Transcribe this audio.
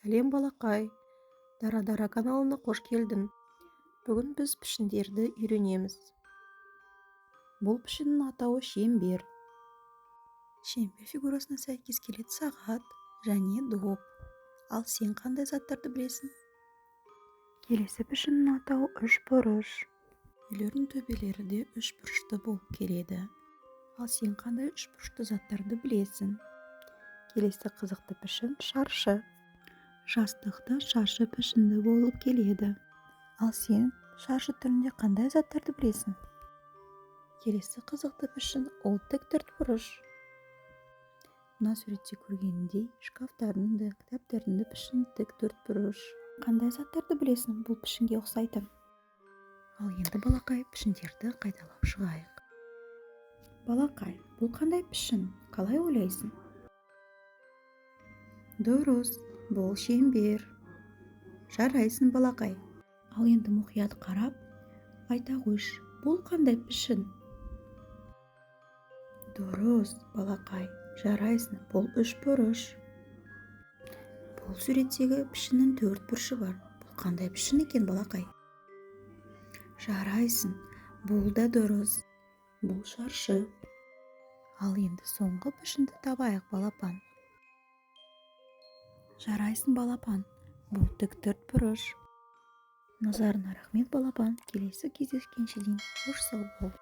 Сәлем балақай, Дара каналына қош келдің. Бүгін біз пішіндерді үйренеміз. Бұл пішіннің атауы шеңбер. Шеңбер фигурасына сәйкес келеді сағат және доп. Ал сен қандай заттарды білесің? Келесі пішіннің атауы үшбұрыш. Үйлердің төбелері де үшбұрышты болып келеді. Ал сен қандай үшбұрышты заттарды білесің? Келесі қызықты пішін шаршы. Жастықта шаршы пішінді болып келеді. Ал сен шаршы түрінде қандай заттарды білесің? Келесі қызықты пішін ол тік төртбұрыш. Мына суретте көргеніндей шкафтардың да, кітаптардың да пішіні тік төртбұрыш. Қандай заттарды білесің бұл пішінге ұқсайтын? Ал енді балақай, пішіндерді қайталап шығайық. Балақай, бұл қандай пішін? Қалай ойлайсың? Дұрыс, бұл шеңбер. Жарайсың балақай. Ал енді мұқият қарап, айта қойшы, бұл қандай пішін? Дұрыс, балақай. Жарайсың, бұл үшбұрыш. Бұл суреттегі пішіннің төрт бұрышы бар. Бұл қандай пішін екен, балақай? Жарайсың, бұл да дұрыс. Бұл шаршы. Ал енді соңғы пішінді табайық, балапан. Жарайсың, балапан. Бұл тік төртбұрыш. Назарыңа рахмет, балапан. Келесі кездескенше дейін қош сау бол.